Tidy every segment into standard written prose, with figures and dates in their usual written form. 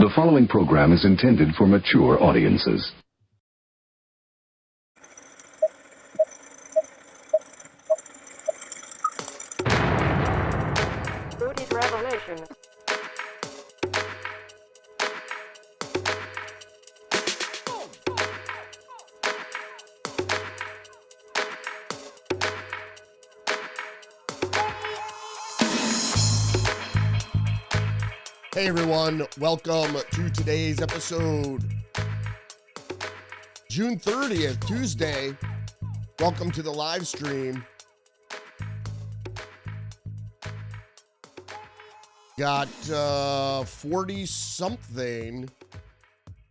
The following program is intended for mature audiences. Booty's revelation. Hey everyone, welcome to today's episode. June 30th, Tuesday. Welcome to the live stream. Got 40-something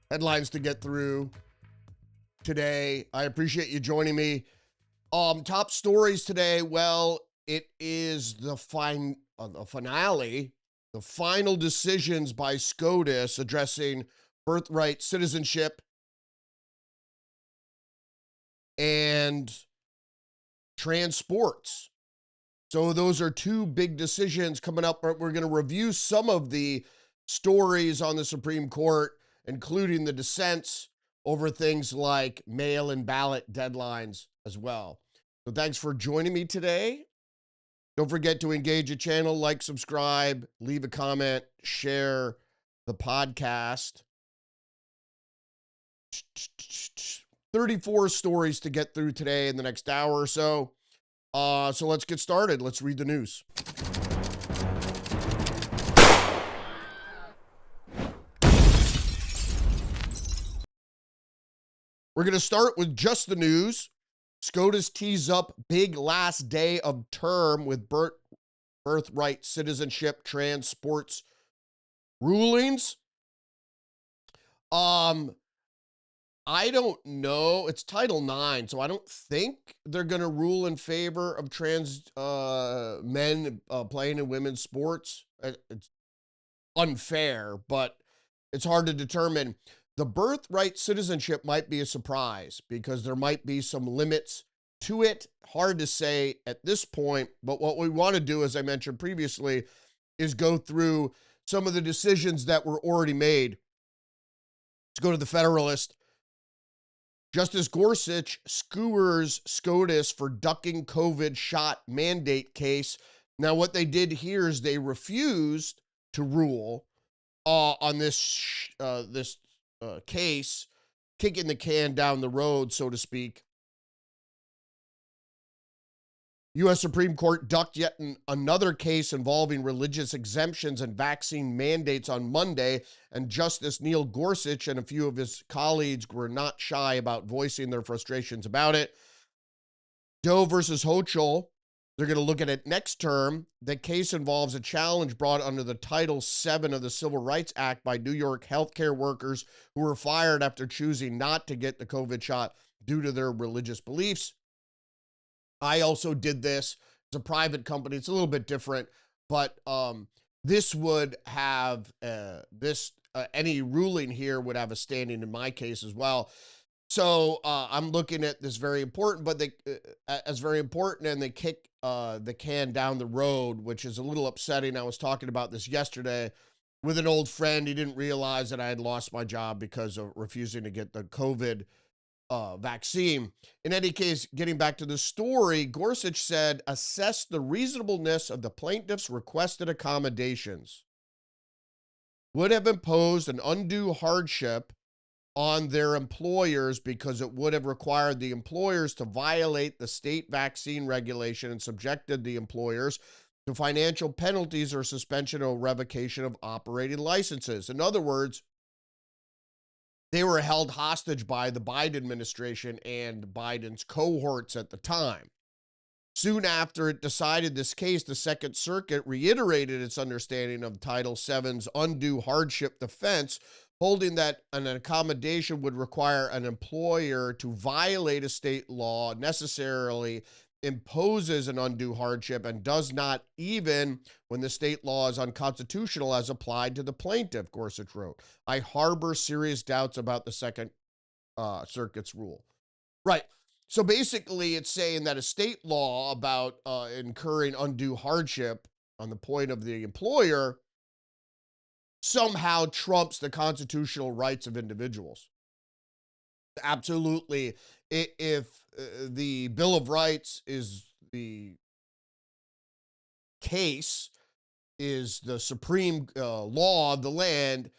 headlines to get through today. I appreciate you joining me. Top stories today. Well, it is the finale. The final decisions by SCOTUS addressing birthright citizenship and transports. So those are two big decisions coming up. We're going to review some of the stories on the Supreme Court, including the dissents over things like mail and ballot deadlines as well. So thanks for joining me today. Don't forget to engage the channel, like, subscribe, leave a comment, share the podcast. 34 stories to get through today in the next hour or so. So let's get started. Let's read the news. We're going to start with just the news. SCOTUS tees up big last day of term with birthright citizenship transports rulings. I don't know. It's Title IX, so I don't think they're going to rule in favor of trans men playing in women's sports. It's unfair, but it's hard to determine. The birthright citizenship might be a surprise because there might be some limits to it. Hard to say at this point, but what we want to do, as I mentioned previously, is go through some of the decisions that were already made. Let's go to the Federalist. Justice Gorsuch skewers SCOTUS for ducking COVID shot mandate case. Now, what they did here is they refused to rule on this case, kicking the can down the road, so to speak. U.S. Supreme Court ducked yet another case involving religious exemptions and vaccine mandates on Monday, and Justice Neil Gorsuch and a few of his colleagues were not shy about voicing their frustrations about it. Doe versus Hochul, they're going to look at it next term. The case involves a challenge brought under the Title VII of the Civil Rights Act by New York healthcare workers who were fired after choosing not to get the COVID shot due to their religious beliefs. I also did this. It's a private company. It's a little bit different, but this would have any ruling here would have a standing in my case as well. So I'm looking at this very important, but as very important, and they kick the can down the road, which is a little upsetting. I was talking about this yesterday with an old friend. He didn't realize that I had lost my job because of refusing to get the COVID vaccine. In any case, getting back to the story, Gorsuch said, assess the reasonableness of the plaintiff's requested accommodations. Would have imposed an undue hardship on their employers because it would have required the employers to violate the state vaccine regulation and subjected the employers to financial penalties or suspension or revocation of operating licenses. In other words, they were held hostage by the Biden administration and Biden's cohorts at the time. Soon after it decided this case, the Second Circuit reiterated its understanding of Title VII's undue hardship defense, holding that an accommodation would require an employer to violate a state law necessarily imposes an undue hardship and does not even when the state law is unconstitutional as applied to the plaintiff, Gorsuch wrote. I harbor serious doubts about the Second Circuit's rule. Right. So basically it's saying that a state law about incurring undue hardship on the point of the employer somehow trumps the constitutional rights of individuals. Absolutely. If the Bill of Rights is the case, is the supreme law of the land,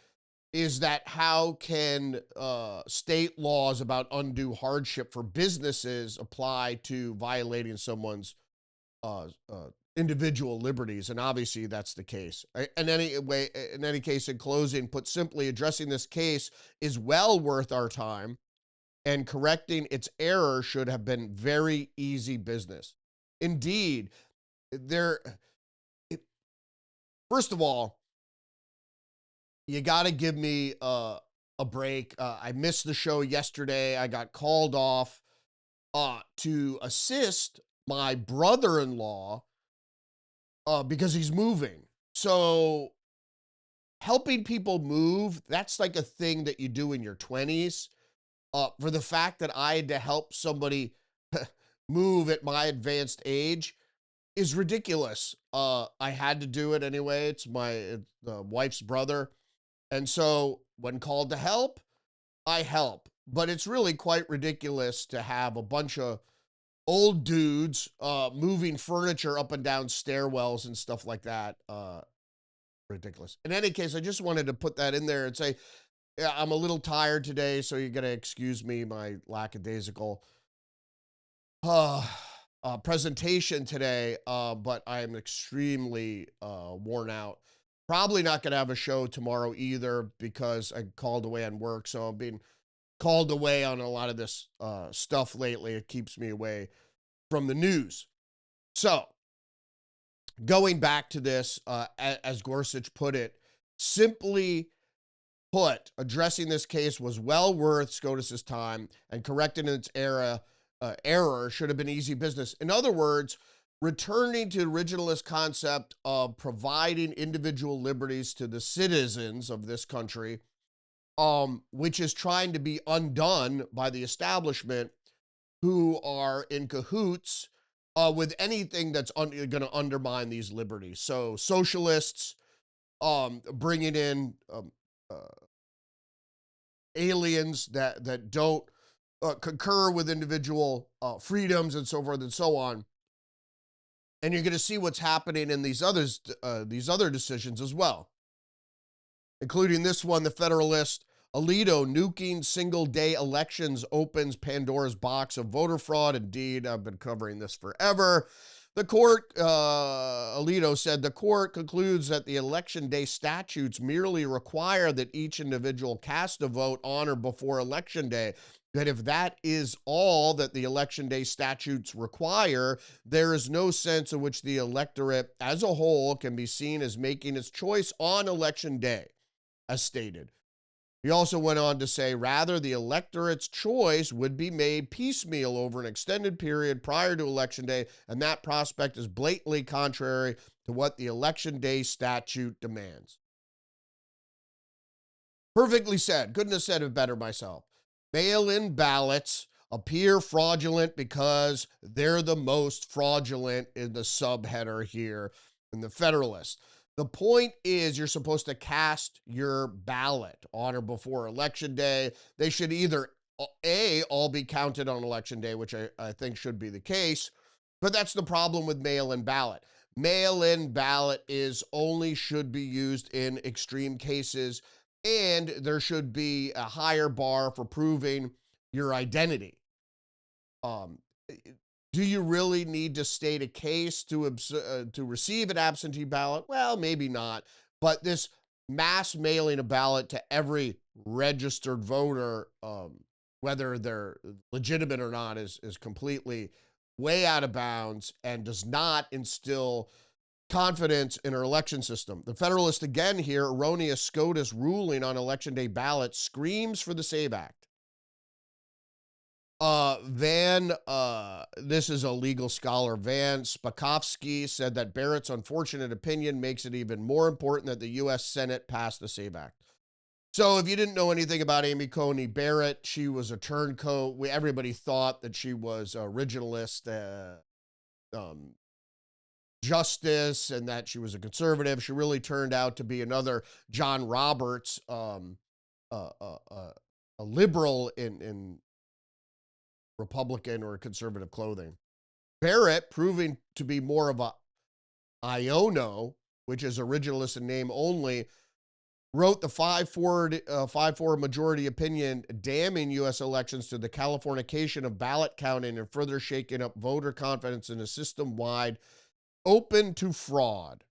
is that how can state laws about undue hardship for businesses apply to violating someone's uh, uh, individual liberties? And obviously that's the case. In any case, in closing, put simply, addressing this case is well worth our time, and correcting its error should have been very easy business. Indeed, there. First of all, you got to give me a break. I missed the show yesterday. I got called off to assist my brother-in-law because he's moving. So helping people move, that's like a thing that you do in your 20s. For the fact that I had to help somebody move at my advanced age is ridiculous. I had to do it anyway. It's my wife's brother. And so when called to help, I help. But it's really quite ridiculous to have a bunch of old dudes moving furniture up and down stairwells and stuff like that. Ridiculous. In any case, I just wanted to put that in there and say, yeah, I'm a little tired today, so you're going to excuse me, my lackadaisical presentation today, but I am extremely worn out. Probably not going to have a show tomorrow either because I called away on work. So I'm being called away on a lot of this stuff lately. It keeps me away from the news. So going back to this, as Gorsuch put it, simply put, addressing this case was well worth SCOTUS's time, and correcting its error should have been easy business. In other words, returning to the originalist concept of providing individual liberties to the citizens of this country, which is trying to be undone by the establishment, who are in cahoots with anything that's going to undermine these liberties. So socialists bringing in aliens that don't concur with individual freedoms and so forth and so on. And you're going to see what's happening in these other decisions as well, including this one, the Federalist. Alito, nuking single-day elections opens Pandora's box of voter fraud. Indeed, I've been covering this forever. The court, Alito said, the court concludes that the election day statutes merely require that each individual cast a vote on or before election day. That if that is all that the election day statutes require, there is no sense in which the electorate as a whole can be seen as making its choice on election day, as stated. He also went on to say, rather, the electorate's choice would be made piecemeal over an extended period prior to Election Day, and that prospect is blatantly contrary to what the Election Day statute demands. Perfectly said. Couldn't have said it better myself. Mail-in ballots appear fraudulent because they're the most fraudulent in the subheader here in the Federalist. The point is you're supposed to cast your ballot on or before Election Day. They should either, A, all be counted on Election Day, which I think should be the case, but that's the problem with mail-in ballot. Mail-in ballot should be used in extreme cases, and there should be a higher bar for proving your identity. Do you really need to state a case to receive an absentee ballot? Well, maybe not. But this mass mailing a ballot to every registered voter, whether they're legitimate or not, is completely way out of bounds and does not instill confidence in our election system. The Federalist, again here, erroneous SCOTUS ruling on Election Day ballots screams for the SAVE Act. This is a legal scholar, Van Spakovsky, said that Barrett's unfortunate opinion makes it even more important that the U.S. Senate pass the SAVE Act. So if you didn't know anything about Amy Coney Barrett, she was a turncoat. Everybody thought that she was originalist, justice and that she was a conservative. She really turned out to be another John Roberts, a liberal in Republican or conservative clothing. Barrett, proving to be more of a Iono, which is originalist in name only, wrote the 5-4 majority opinion damning U.S. elections to the Californication of ballot counting and further shaking up voter confidence in a system-wide open to fraud.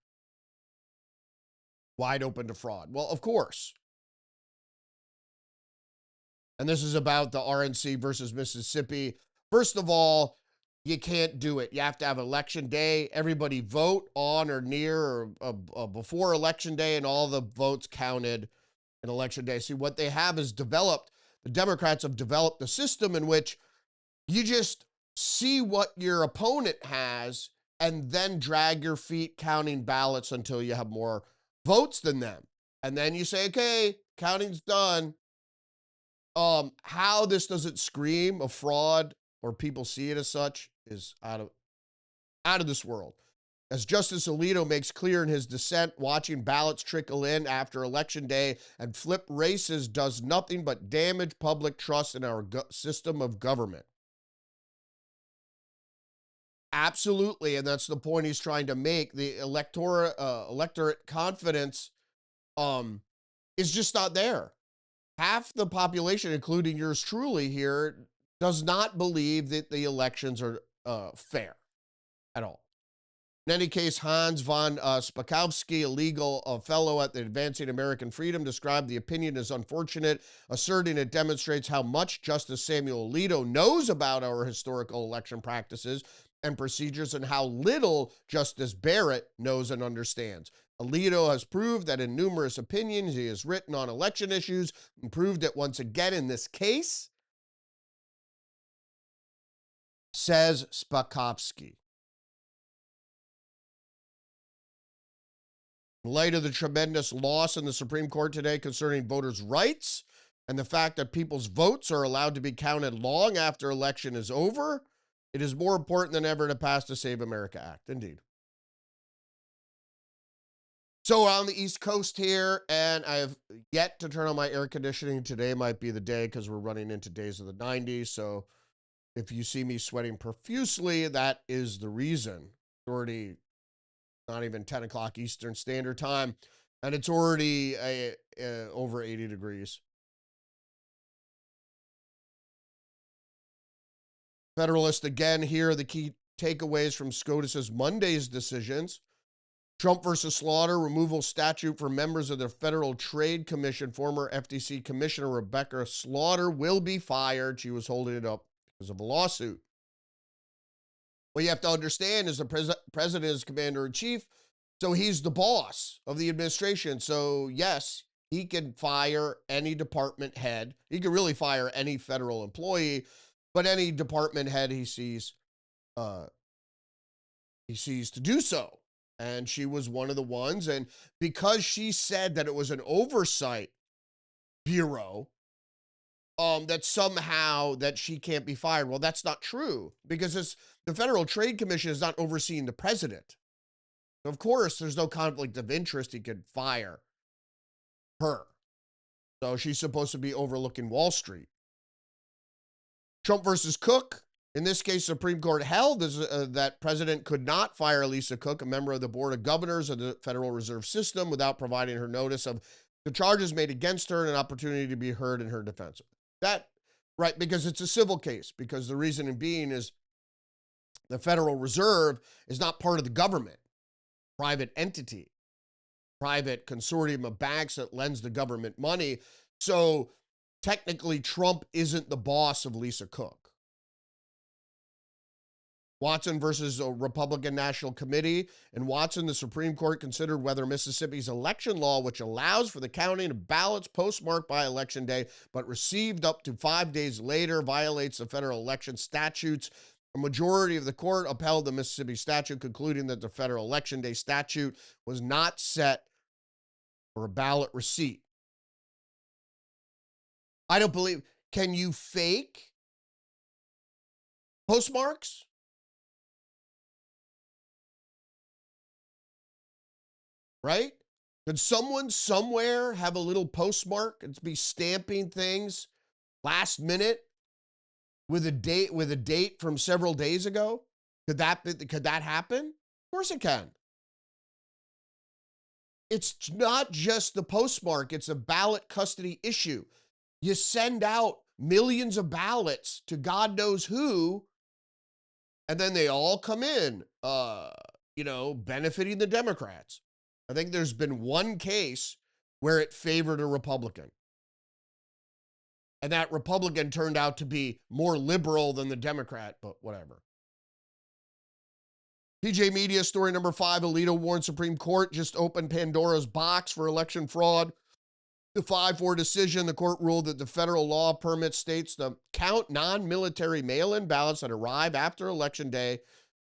Wide open to fraud. Well, of course. And this is about the RNC versus Mississippi. First of all, you can't do it. You have to have election day. Everybody vote on or near or before election day, and all the votes counted in election day. See, what they have is developed, the Democrats have developed a system in which you just see what your opponent has and then drag your feet counting ballots until you have more votes than them. And then you say, okay, counting's done. How this doesn't scream of fraud or people see it as such is out of this world. As Justice Alito makes clear in his dissent, watching ballots trickle in after Election Day and flip races does nothing but damage public trust in our system of government. Absolutely, and that's the point he's trying to make. The electorate confidence is just not there. Half the population, including yours truly here, does not believe that the elections are fair at all. In any case, Hans von Spakowski, a legal fellow at the Advancing American Freedom, described the opinion as unfortunate, asserting it demonstrates how much Justice Samuel Alito knows about our historical election practices and procedures and how little Justice Barrett knows and understands. Alito has proved that in numerous opinions he has written on election issues and proved it once again in this case, says Spakowski. In light of the tremendous loss in the Supreme Court today concerning voters' rights and the fact that people's votes are allowed to be counted long after election is over, it is more important than ever to pass the Save America Act. Indeed. So on the East Coast here, and I have yet to turn on my air conditioning. Today might be the day because we're running into days of the 90s. So if you see me sweating profusely, that is the reason. It's already not even 10 o'clock Eastern Standard Time, and it's already over 80 degrees. Federalist again here, the key takeaways from SCOTUS's Monday's decisions. Trump versus Slaughter, removal statute for members of the Federal Trade Commission. Former FTC Commissioner Rebecca Slaughter will be fired. She was holding it up because of a lawsuit. What you have to understand is the president is commander-in-chief, so he's the boss of the administration. So yes, he can fire any department head. He can really fire any federal employee, but any department head he sees to do so. And she was one of the ones. And because she said that it was an oversight bureau, that somehow that she can't be fired. Well, that's not true, because the Federal Trade Commission is not overseeing the president. So of course, there's no conflict of interest. He could fire her. So she's supposed to be overlooking Wall Street. Trump versus Cook. In this case, Supreme Court held that president could not fire Lisa Cook, a member of the Board of Governors of the Federal Reserve System, without providing her notice of the charges made against her and an opportunity to be heard in her defense. That, right, because it's a civil case, because the reasoning being is the Federal Reserve is not part of the government, private entity, private consortium of banks that lends the government money. So technically, Trump isn't the boss of Lisa Cook. Watson versus a Republican National Committee. In Watson, the Supreme Court considered whether Mississippi's election law, which allows for the counting of ballots postmarked by Election Day, but received up to 5 days later, violates the federal election statutes. A majority of the court upheld the Mississippi statute, concluding that the federal Election Day statute was not set for a ballot receipt. I don't believe, can you fake postmarks? right? Could someone somewhere have a little postmark and be stamping things last minute with a date from several days ago? Could that happen? Of course it can. It's not just the postmark, it's a ballot custody issue. You send out millions of ballots to God knows who, and then they all come in, benefiting the Democrats. I think there's been one case where it favored a Republican. And that Republican turned out to be more liberal than the Democrat, but whatever. PJ Media story number 5, Alito warns Supreme Court just opened Pandora's box for election fraud. The 5-4 decision, the court ruled that the federal law permits states to count non-military mail-in ballots that arrive after Election Day.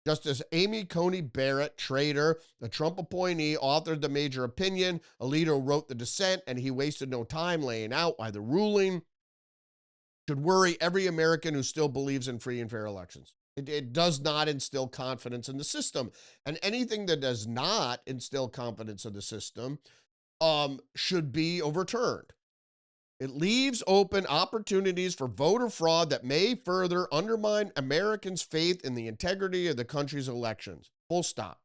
Justice Amy Coney Barrett, traitor, the Trump appointee, authored the major opinion. Alito wrote the dissent, and he wasted no time laying out why the ruling should worry every American who still believes in free and fair elections. It does not instill confidence in the system. And anything that does not instill confidence in the system should be overturned. It leaves open opportunities for voter fraud that may further undermine Americans' faith in the integrity of the country's elections. Full stop.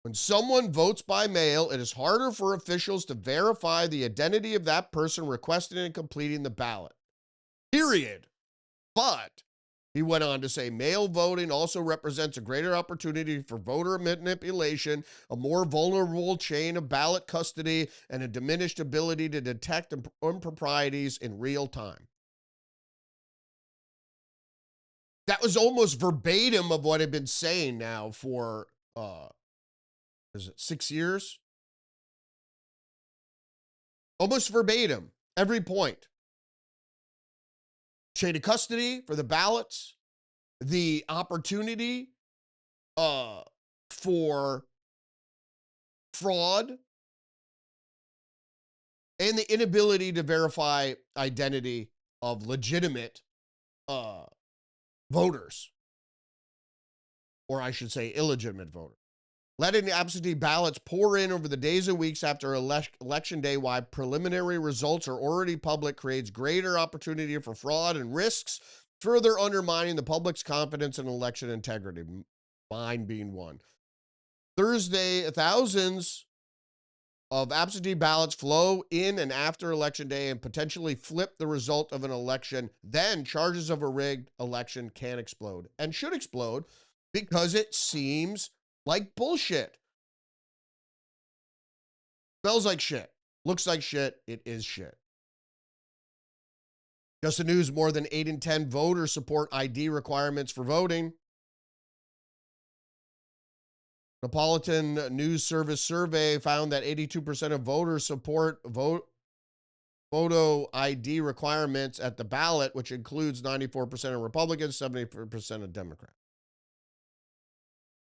When someone votes by mail, it is harder for officials to verify the identity of that person requesting and completing the ballot. Period. But he went on to say mail voting also represents a greater opportunity for voter manipulation, a more vulnerable chain of ballot custody, and a diminished ability to detect improprieties in real time. That was almost verbatim of what I've been saying now for, 6 years? Almost verbatim, every point. Chain of custody for the ballots, the opportunity for fraud, and the inability to verify identity of legitimate voters, or I should say illegitimate voters. Letting the absentee ballots pour in over the days and weeks after Election Day while preliminary results are already public creates greater opportunity for fraud and risks, further undermining the public's confidence in election integrity, mine being one. Thursday, thousands of absentee ballots flow in and after Election Day and potentially flip the result of an election. Then charges of a rigged election can explode and should explode because it seems like bullshit. Smells like shit. Looks like shit. It is shit. Just the news, more than 8 in 10 voters support ID requirements for voting. Metropolitan News Service survey found that 82% of voters support photo ID requirements at the ballot, which includes 94% of Republicans, 70% of Democrats.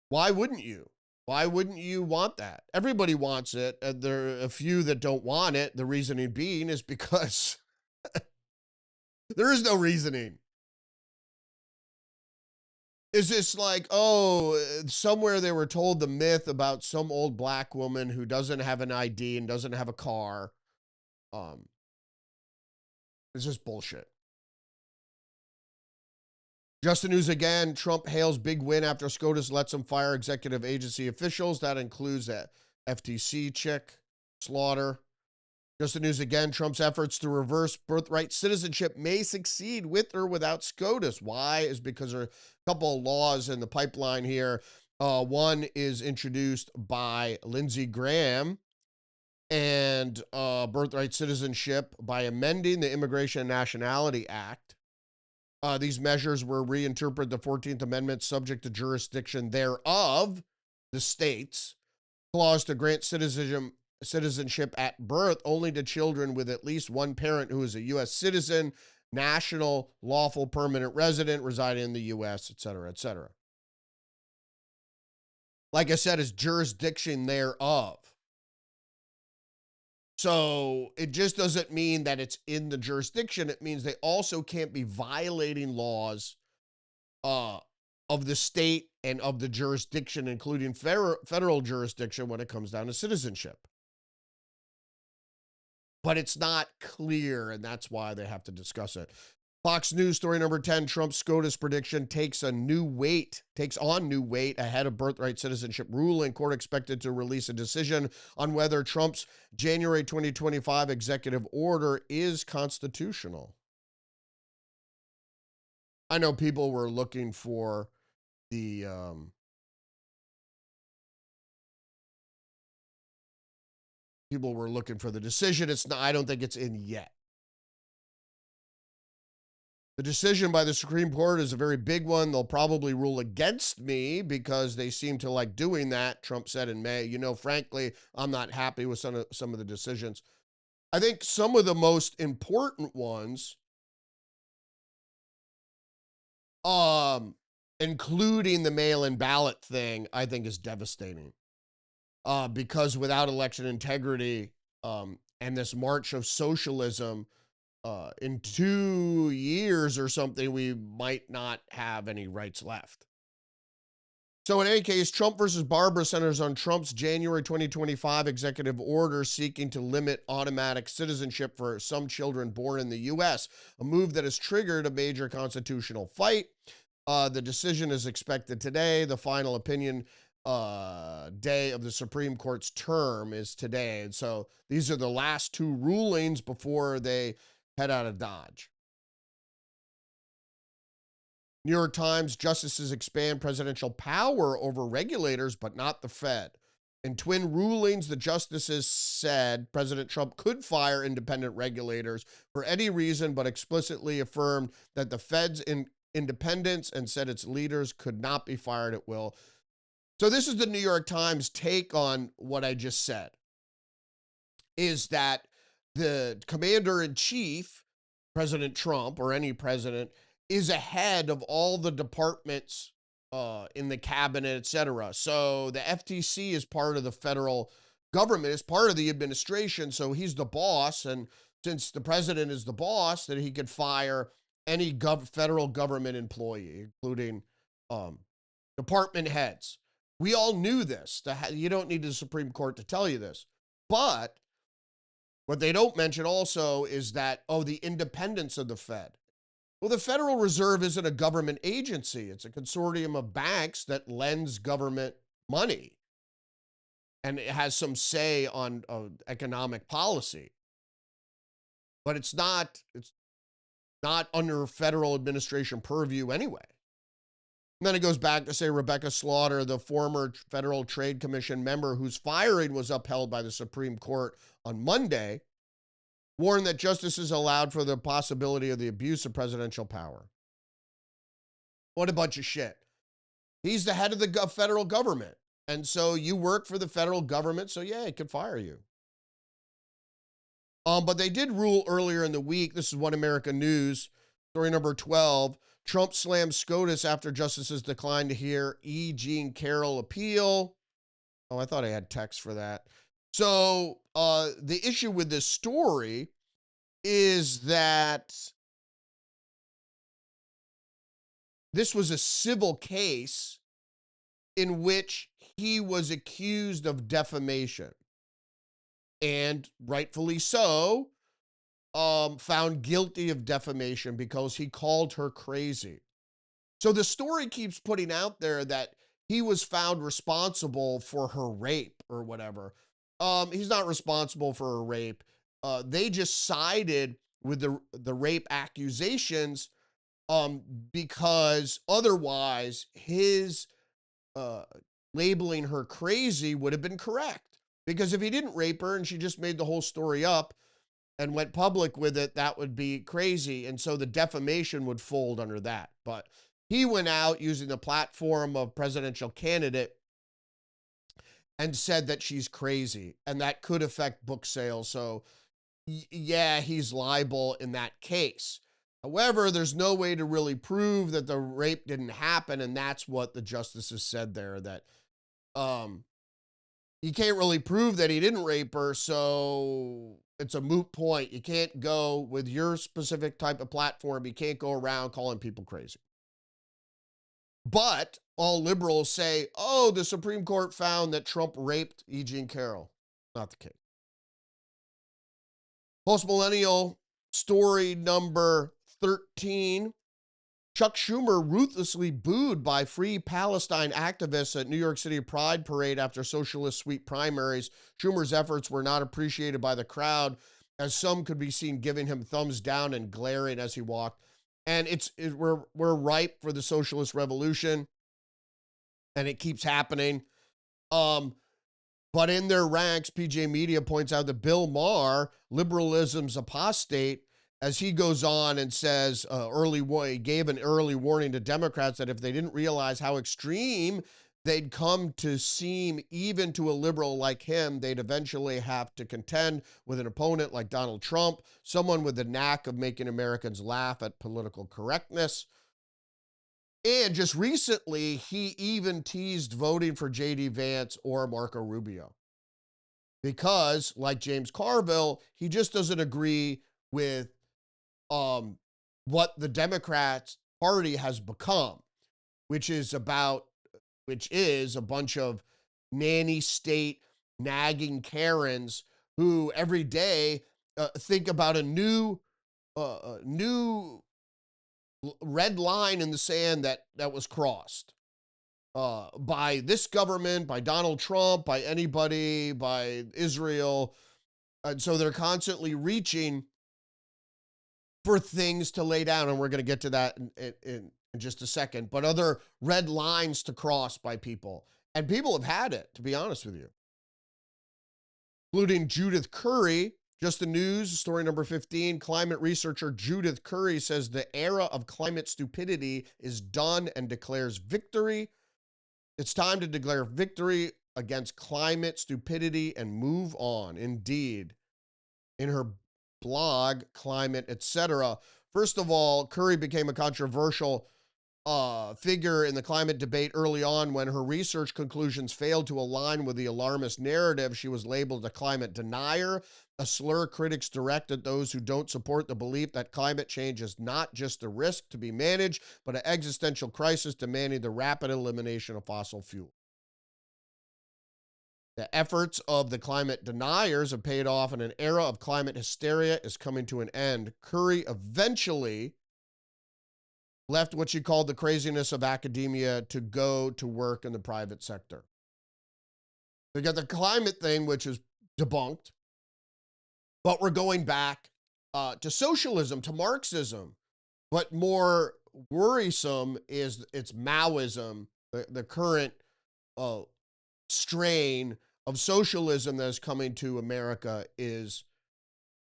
Why wouldn't you? Why wouldn't you want that? Everybody wants it. There are a few that don't want it. The reasoning being is because there is no reasoning. Is this like, somewhere they were told the myth about some old black woman who doesn't have an ID and doesn't have a car? It's just bullshit. Just the news again, Trump hails big win after SCOTUS lets him fire executive agency officials. That includes that FTC chick, Slaughter. Just the news again, Trump's efforts to reverse birthright citizenship may succeed with or without SCOTUS. Why? Is because there are a couple of laws in the pipeline here. One is introduced by Lindsey Graham and birthright citizenship by amending the Immigration and Nationality Act. These measures will reinterpret the 14th Amendment subject to jurisdiction thereof, the states, clause to grant citizenship at birth only to children with at least one parent who is a U.S. citizen, national, lawful permanent resident, residing in the U.S., et cetera, et cetera. Like I said, it's jurisdiction thereof. So it just doesn't mean that it's in the jurisdiction. It means they also can't be violating laws of the state and of the jurisdiction, including federal jurisdiction when it comes down to citizenship. But it's not clear, and that's why they have to discuss it. Fox News story number 10, Trump's SCOTUS prediction takes on new weight ahead of birthright citizenship ruling. Court expected to release a decision on whether Trump's January 2025 executive order is constitutional. I know people were looking for the decision. It's not, I don't think it's in yet. The decision by the Supreme Court is a very big one. They'll probably rule against me because they seem to like doing that, Trump said in May. You know, frankly, I'm not happy with some of the decisions. I think some of the most important ones, including the mail-in ballot thing, I think is devastating. Because without election integrity and this march of socialism, in 2 years or something, we might not have any rights left. So in any case, Trump versus Barbara centers on Trump's January 2025 executive order seeking to limit automatic citizenship for some children born in the U.S., a move that has triggered a major constitutional fight. The decision is expected today. The final opinion day of the Supreme Court's term is today. And so these are the last two rulings before they head out of Dodge. New York Times, justices expand presidential power over regulators, but not the Fed. In twin rulings, the justices said President Trump could fire independent regulators for any reason, but explicitly affirmed that the Fed's independence and said its leaders could not be fired at will. So this is the New York Times take on what I just said, is that the commander-in-chief, President Trump, or any president, is ahead of all the departments in the cabinet, et cetera. So the FTC is part of the federal government, is part of the administration, so he's the boss, and since the president is the boss, then he could fire any federal government employee, including department heads. We all knew this. You don't need the Supreme Court to tell you this. But what they don't mention also is that, the independence of the Fed. Well, the Federal Reserve isn't a government agency. It's a consortium of banks that lends government money. And it has some say on economic policy. But it's not under federal administration purview anyway. And then it goes back to say Rebecca Slaughter, the former Federal Trade Commission member whose firing was upheld by the Supreme Court on Monday, warned that justices allowed for the possibility of the abuse of presidential power. What a bunch of shit. He's the head of the federal government. And so you work for the federal government, so yeah, it could fire you. But they did rule earlier in the week. This is One America News, story number 12. Trump slams SCOTUS after justices declined to hear E. Jean Carroll appeal. Oh, I thought I had text for that. So the issue with this story is that this was a civil case in which he was accused of defamation. And rightfully so, found guilty of defamation because he called her crazy. So the story keeps putting out there that he was found responsible for her rape or whatever. He's not responsible for her rape. They just sided with the rape accusations because otherwise his labeling her crazy would have been correct. Because if he didn't rape her and she just made the whole story up and went public with it, that would be crazy. And so the defamation would fold under that. But he went out using the platform of presidential candidate and said that she's crazy and that could affect book sales. So yeah, he's liable in that case. However, there's no way to really prove that the rape didn't happen. And that's what the justices said there, that you can't really prove that he didn't rape her, so it's a moot point. You can't go with your specific type of platform. You can't go around calling people crazy. But all liberals say, oh, the Supreme Court found that Trump raped E. Jean Carroll. Not the case. Post-millennial story number 13. Chuck Schumer ruthlessly booed by Free Palestine activists at New York City Pride Parade after socialist sweep primaries. Schumer's efforts were not appreciated by the crowd, as some could be seen giving him thumbs down and glaring as he walked. And we're ripe for the socialist revolution, and it keeps happening. But in their ranks, PJ Media points out that Bill Maher, liberalism's apostate, as he goes on and says, he gave an early warning to Democrats that if they didn't realize how extreme they'd come to seem, even to a liberal like him, they'd eventually have to contend with an opponent like Donald Trump, someone with the knack of making Americans laugh at political correctness. And just recently, he even teased voting for J.D. Vance or Marco Rubio. Because, like James Carville, he just doesn't agree with what the Democrats Party has become, which is a bunch of nanny state nagging Karens who every day think about a new red line in the sand that was crossed by this government, by Donald Trump, by anybody, by Israel. And so they're constantly reaching for things to lay down, and we're going to get to that in just a second, but other red lines to cross by people. And people have had it, to be honest with you. Including Judith Curry. Just the news, story number 15. Climate researcher Judith Curry says the era of climate stupidity is done and declares victory. It's time to declare victory against climate stupidity and move on. Indeed. In her blog, Climate, etc. First of all, Curry became a controversial figure in the climate debate early on when her research conclusions failed to align with the alarmist narrative. She was labeled a climate denier, a slur critics direct at those who don't support the belief that climate change is not just a risk to be managed, but an existential crisis demanding the rapid elimination of fossil fuel. The efforts of the climate deniers have paid off, and an era of climate hysteria is coming to an end. Curry eventually left what she called the craziness of academia to go to work in the private sector. We got the climate thing, which is debunked, but we're going back to socialism, to Marxism. But more worrisome is it's Maoism, the current strain of socialism that is coming to America is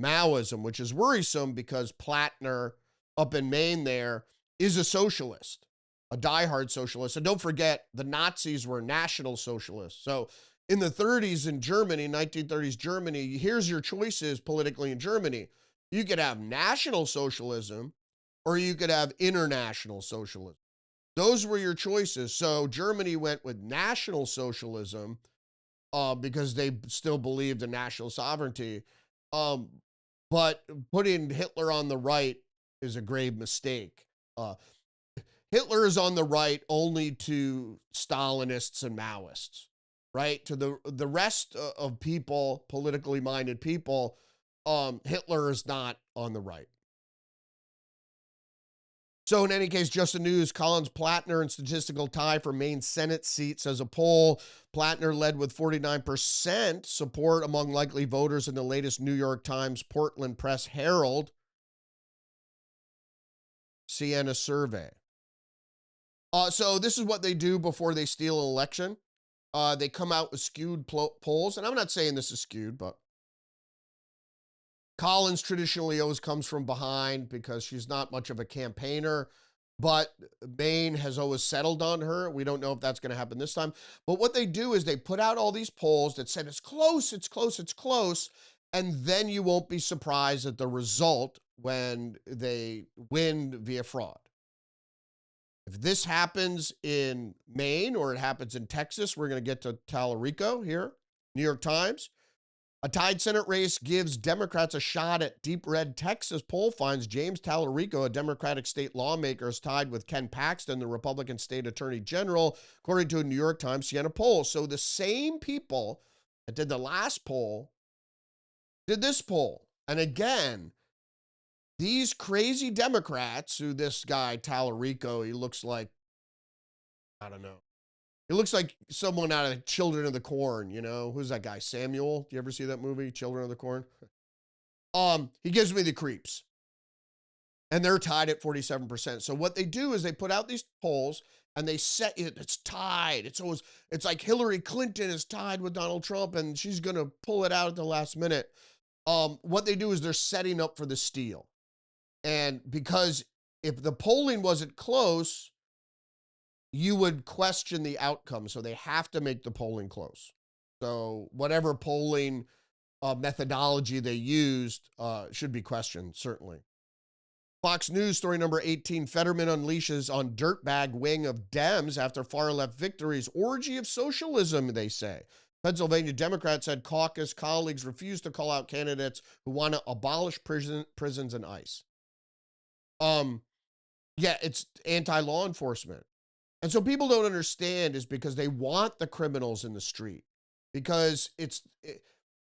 Maoism, which is worrisome because Plattner up in Maine there is a socialist, a diehard socialist. And don't forget, the Nazis were national socialists. So in the 30s in Germany, 1930s Germany, here's your choices politically in Germany. You could have national socialism or you could have international socialism. Those were your choices. So Germany went with national socialism because they still believed in national sovereignty. But putting Hitler on the right is a grave mistake. Hitler is on the right only to Stalinists and Maoists, right? To the rest of people, politically minded people, Hitler is not on the right. So in any case, just the news, Collins Plattner in statistical tie for Maine Senate seat, says a poll. Plattner led with 49% support among likely voters in the latest New York Times Portland Press Herald Siena survey. So this is what they do before they steal an election. They come out with skewed polls, and I'm not saying this is skewed, but Collins traditionally always comes from behind because she's not much of a campaigner, but Maine has always settled on her. We don't know if that's going to happen this time. But what they do is they put out all these polls that said it's close, it's close, it's close, and then you won't be surprised at the result when they win via fraud. If this happens in Maine or it happens in Texas, we're going to get to Tallarico here, New York Times. A tied Senate race gives Democrats a shot at deep red. Texas poll finds James Tallarico, a Democratic state lawmaker, is tied with Ken Paxton, the Republican state attorney general, according to a New York Times Siena poll. So the same people that did the last poll did this poll. And again, these crazy Democrats, who this guy Tallarico, he looks like, I don't know. It looks like someone out of Children of the Corn, you know? Who's that guy? Samuel? Do you ever see that movie, Children of the Corn? He gives me the creeps. And they're tied at 47%. So what they do is they put out these polls and they set it, it's tied. It's like Hillary Clinton is tied with Donald Trump and she's gonna pull it out at the last minute. What they do is they're setting up for the steal. And because if the polling wasn't close, you would question the outcome. So they have to make the polling close. So whatever polling methodology they used should be questioned, certainly. Fox News story number 18, Fetterman unleashes on dirtbag wing of Dems after far-left victories. Orgy of socialism, they say. Pennsylvania Democrats said caucus colleagues refused to call out candidates who want to abolish prisons and ICE. Yeah, it's anti-law enforcement. And so people don't understand is because they want the criminals in the street, because it's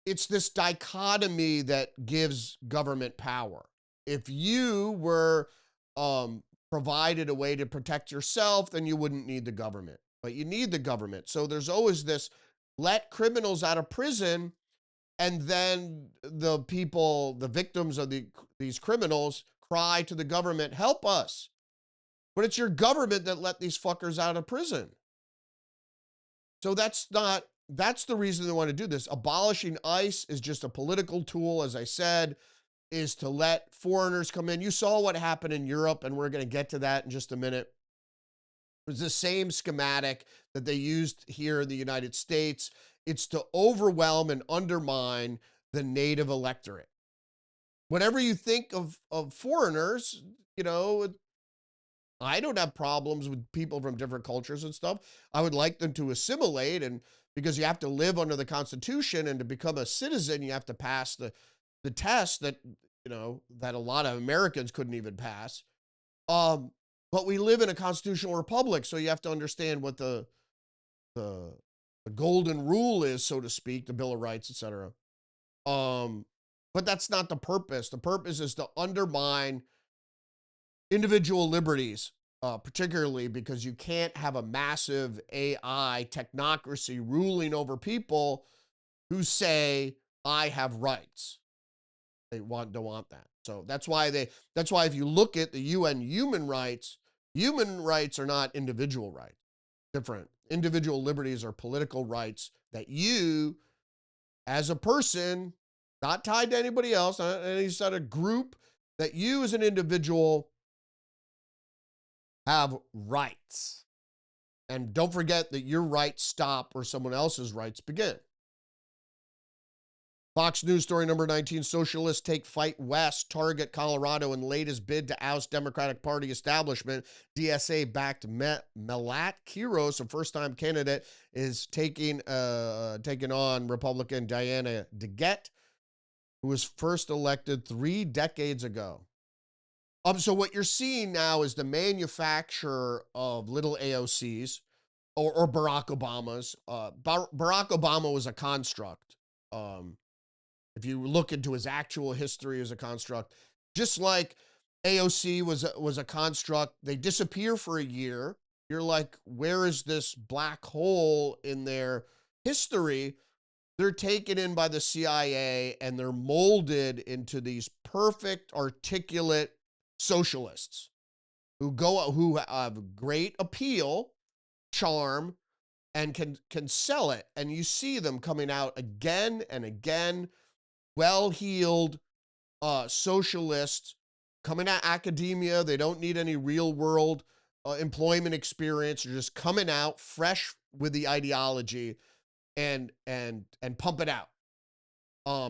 this dichotomy that gives government power. If you were provided a way to protect yourself, then you wouldn't need the government, but you need the government. So there's always this, let criminals out of prison, and then the people, the victims of these criminals cry to the government, help us. But it's your government that let these fuckers out of prison. So that's the reason they want to do this. Abolishing ICE is just a political tool, as I said, is to let foreigners come in. You saw what happened in Europe, and we're going to get to that in just a minute. It was the same schematic that they used here in the United States. It's to overwhelm and undermine the native electorate. Whatever you think of foreigners, you know, I don't have problems with people from different cultures and stuff. I would like them to assimilate, and because you have to live under the Constitution, and to become a citizen, you have to pass the test that, you know, that a lot of Americans couldn't even pass. But we live in a constitutional republic, so you have to understand what the golden rule is, so to speak, the Bill of Rights, etc. But that's not the purpose. The purpose is to undermine individual liberties, particularly because you can't have a massive AI technocracy ruling over people who say, I have rights. They don't want that. So that's why if you look at the UN human rights are not individual rights. Different. Individual liberties are political rights that you, as a person, not tied to anybody else, not any sort of group, that you as an individual have rights. And don't forget that your rights stop where someone else's rights begin. Fox News story number 19, socialists take fight west, target Colorado in latest bid to oust Democratic Party establishment. DSA-backed Melat Kiros, a first-time candidate, is taking on Republican Diana DeGette, who was first elected 3 decades ago. So what you're seeing now is the manufacture of little AOCs or Barack Obama's. Barack Obama was a construct. If you look into his actual history as a construct, just like AOC was a construct, they disappear for a year. You're like, where is this black hole in their history? They're taken in by the CIA and they're molded into these perfect, articulate socialists who have great appeal, charm, and can sell it. And you see them coming out again and again, well-heeled socialists coming out of academia. They don't need any real-world employment experience. They're just coming out fresh with the ideology and pump it out.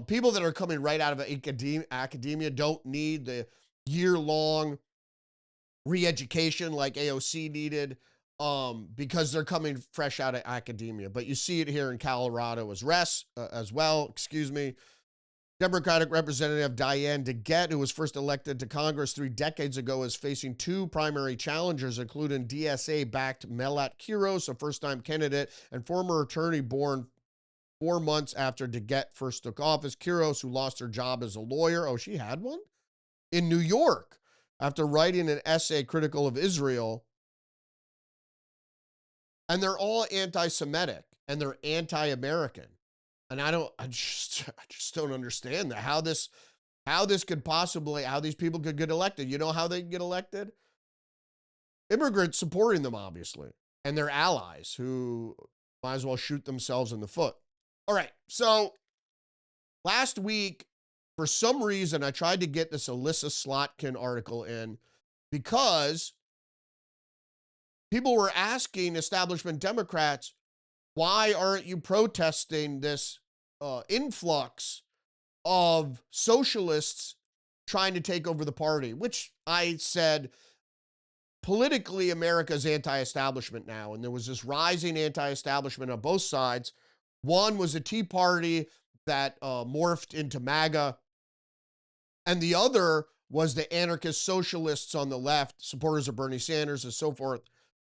People that are coming right out of academia don't need the year-long re-education like AOC needed. because they're coming fresh out of academia. But you see it here in Colorado as well, excuse me. Democratic Representative Diane DeGette, who was first elected to Congress 3 decades ago, is facing 2 primary challengers, including DSA-backed Melat Kiros, a first-time candidate, and former attorney born 4 months after DeGette first took office. Kiros, who lost her job as a lawyer, oh, she had one? In New York, after writing an essay critical of Israel. And they're all anti-Semitic, and they're anti-American. And I just don't understand that. How these people could get elected. You know how they get elected? Immigrants supporting them, obviously, and their allies who might as well shoot themselves in the foot. All right, so last week, for some reason, I tried to get this Alyssa Slotkin article in because people were asking establishment Democrats, why aren't you protesting this influx of socialists trying to take over the party? Which I said, politically, America's anti-establishment now. And there was this rising anti-establishment on both sides. One was a Tea Party that morphed into MAGA. And the other was the anarchist socialists on the left, supporters of Bernie Sanders and so forth.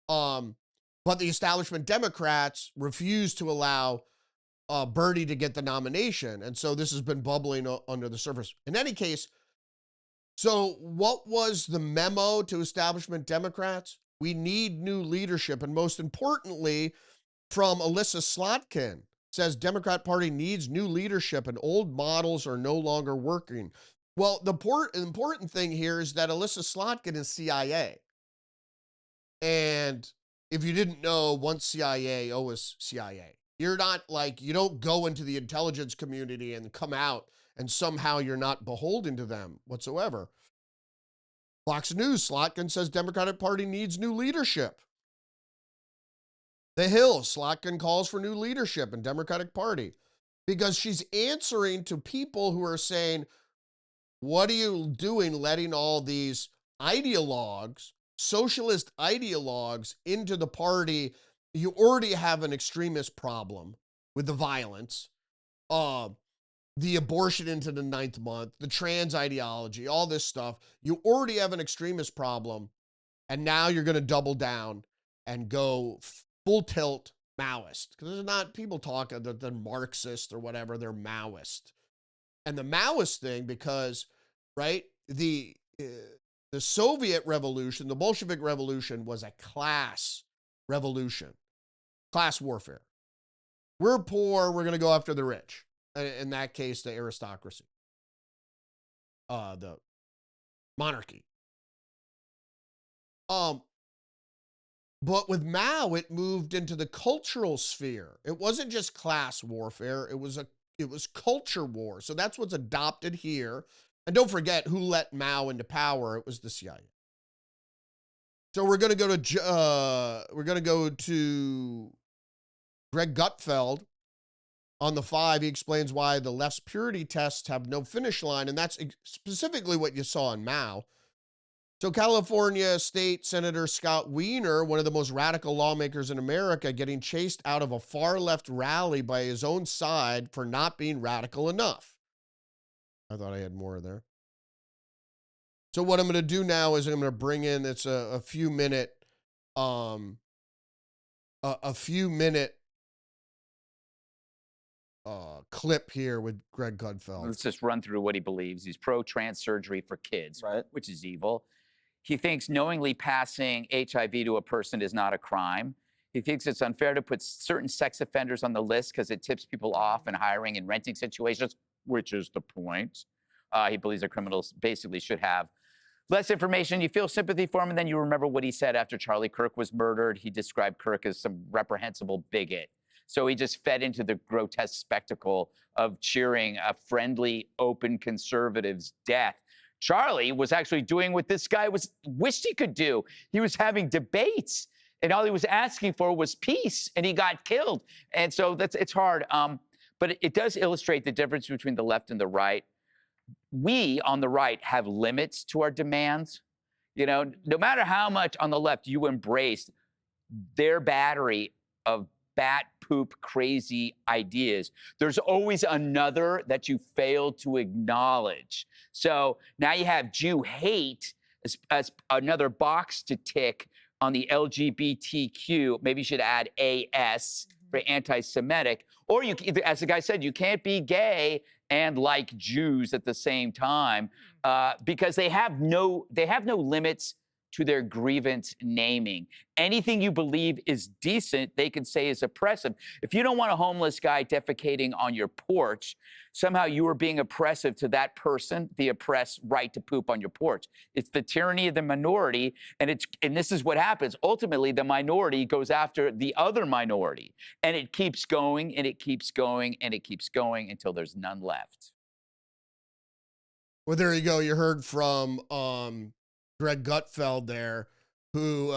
But the establishment Democrats refused to allow Bernie to get the nomination. And so this has been bubbling under the surface. In any case, so what was the memo to establishment Democrats? We need new leadership. And most importantly, from Alyssa Slotkin, says Democrat Party needs new leadership and old models are no longer working. Well, the important thing here is that Alyssa Slotkin is CIA. And if you didn't know, once CIA, always CIA. You're not like, you don't go into the intelligence community and come out and somehow you're not beholden to them whatsoever. Fox News, Slotkin says Democratic Party needs new leadership. The Hill, Slotkin calls for new leadership in Democratic Party because she's answering to people who are saying, what are you doing letting all these ideologues, socialist ideologues into the party? You already have an extremist problem with the violence, the abortion into the 9th month, the trans ideology, all this stuff. You already have an extremist problem, and now you're going to double down and go full tilt Maoist. Because there's not people talking that they're Marxist or whatever, they're Maoist. And the Maoist thing, because, right, the Soviet revolution, the Bolshevik revolution was a class revolution, class warfare. We're poor, we're going to go after the rich. In that case, the aristocracy, the monarchy. But with Mao, it moved into the cultural sphere. It wasn't just class warfare. It was culture war. So that's what's adopted here. And don't forget who let Mao into power. It was the CIA. So we're going to go to Greg Gutfeld on the 5. He explains why the left's purity tests have no finish line, and that's specifically what you saw in Mao. So California State Senator Scott Wiener, one of the most radical lawmakers in America, getting chased out of a far-left rally by his own side for not being radical enough. I thought I had more there. So what I'm going to do now is I'm going to bring in, it's a few minute clip here with Greg Gutfeld. Let's just run through what he believes. He's pro-trans surgery for kids, right, which is evil. He thinks knowingly passing HIV to a person is not a crime. He thinks it's unfair to put certain sex offenders on the list because it tips people off in hiring and renting situations, which is the point. He believes that criminals basically should have less information. You feel sympathy for him, and then you remember what he said after Charlie Kirk was murdered. He described Kirk as some reprehensible bigot. So he just fed into the grotesque spectacle of cheering a friendly, open conservative's death. Charlie was actually doing what this guy wished he could do. He was having debates, and all he was asking for was peace, and he got killed. And so it's hard. But it does illustrate the difference between the left and the right. We on the right have limits to our demands. You know, no matter how much on the left you embrace their battery of bat poop crazy ideas, there's always another that you fail to acknowledge. So now you have Jew hate as another box to tick on the LGBTQ. Maybe you should add AS for anti-Semitic. Or you, as the guy said, you can't be gay and like Jews at the same time because they have no limits to their grievance naming. Anything you believe is decent, they can say is oppressive. If you don't want a homeless guy defecating on your porch, somehow you are being oppressive to that person, the oppressed right to poop on your porch. It's the tyranny of the minority, and this is what happens. Ultimately, the minority goes after the other minority, and it keeps going, and it keeps going, and it keeps going until there's none left. Well, there you go. You heard from Greg Gutfeld there, who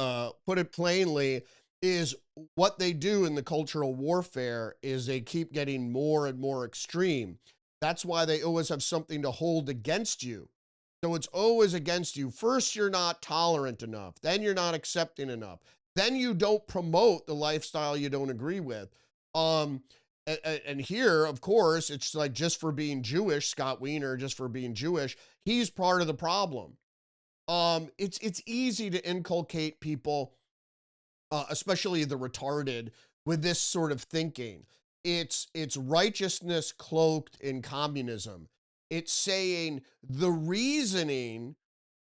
put it plainly, is what they do in the cultural warfare is they keep getting more and more extreme. That's why they always have something to hold against you. So it's always against you. First, you're not tolerant enough. Then you're not accepting enough. Then you don't promote the lifestyle you don't agree with. And here, of course, it's like just for being Jewish, Scott Wiener, just for being Jewish, he's part of the problem. It's easy to inculcate people, especially the retarded, with this sort of thinking. It's righteousness cloaked in communism. It's saying the reasoning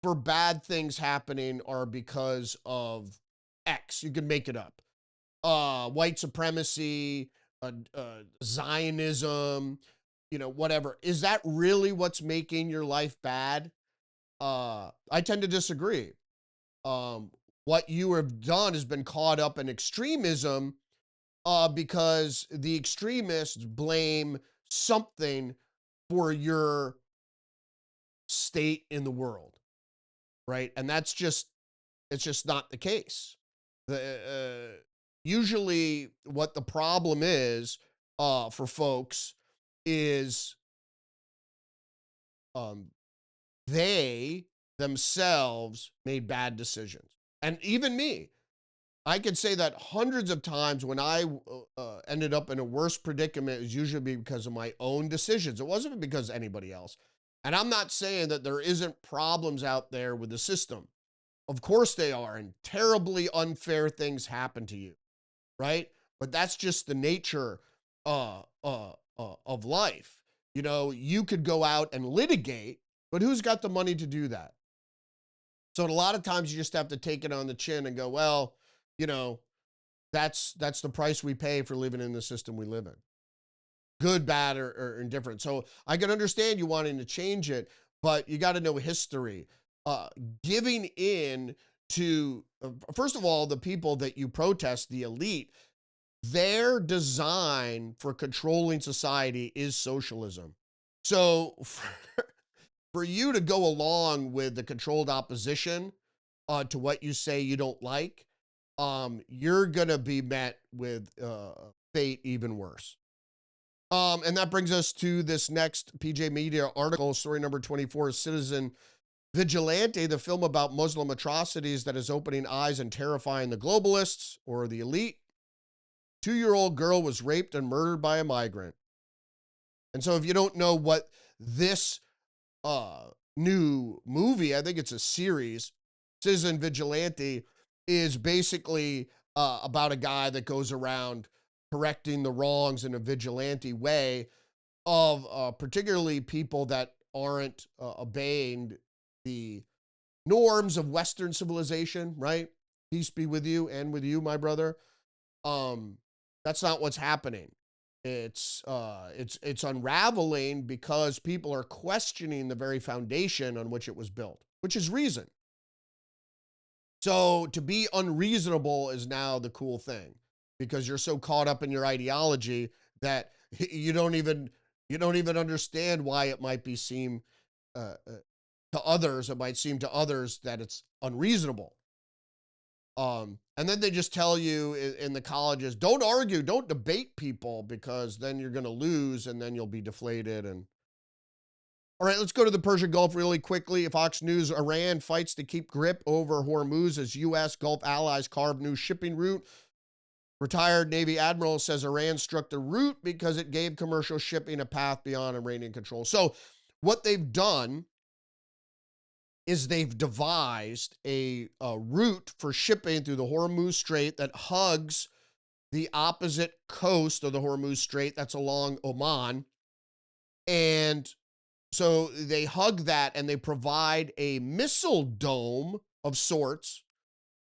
for bad things happening are because of X. You can make it up. White supremacy, Zionism, whatever. Is that really what's making your life bad? I tend to disagree. What you have done has been caught up in extremism because the extremists blame something for your state in the world, right? And it's just not the case. Usually what the problem is for folks is they themselves made bad decisions. And even me, I could say that hundreds of times when I ended up in a worse predicament, it was usually because of my own decisions. It wasn't because of anybody else. And I'm not saying that there isn't problems out there with the system. Of course they are, and terribly unfair things happen to you, right? But that's just the nature of life. You could go out and litigate, but who's got the money to do that? So a lot of times you just have to take it on the chin and go, well, that's the price we pay for living in the system we live in. Good, bad, or indifferent. So I can understand you wanting to change it, but you got to know history. Giving in to, first of all, the people that you protest, the elite, their design for controlling society is socialism. So for you to go along with the controlled opposition to what you say you don't like, you're going to be met with fate even worse. And that brings us to this next PJ Media article, story number 24, Citizen Vigilante, the film about Muslim atrocities that is opening eyes and terrifying the globalists or the elite. 2-year-old girl was raped and murdered by a migrant. And so if you don't know what this new movie, I think it's a series, Citizen Vigilante, is basically about a guy that goes around correcting the wrongs in a vigilante way of particularly people that aren't obeying the norms of Western civilization, right? Peace be with you and with you, my brother. That's not what's happening. It's unraveling because people are questioning the very foundation on which it was built, which is reason. So to be unreasonable is now the cool thing because you're so caught up in your ideology that you don't even understand why it might seem to others. It might seem to others that it's unreasonable. And then they just tell you in the colleges, don't argue, don't debate people because then you're going to lose and then you'll be deflated. And All right, let's go to the Persian Gulf really quickly. Fox News, Iran fights to keep grip over Hormuz as U.S. Gulf allies carve new shipping route. Retired Navy Admiral says Iran struck the route because it gave commercial shipping a path beyond Iranian control. So what they've done is they've devised a route for shipping through the Hormuz Strait that hugs the opposite coast of the Hormuz Strait that's along Oman. And so they hug that and they provide a missile dome of sorts,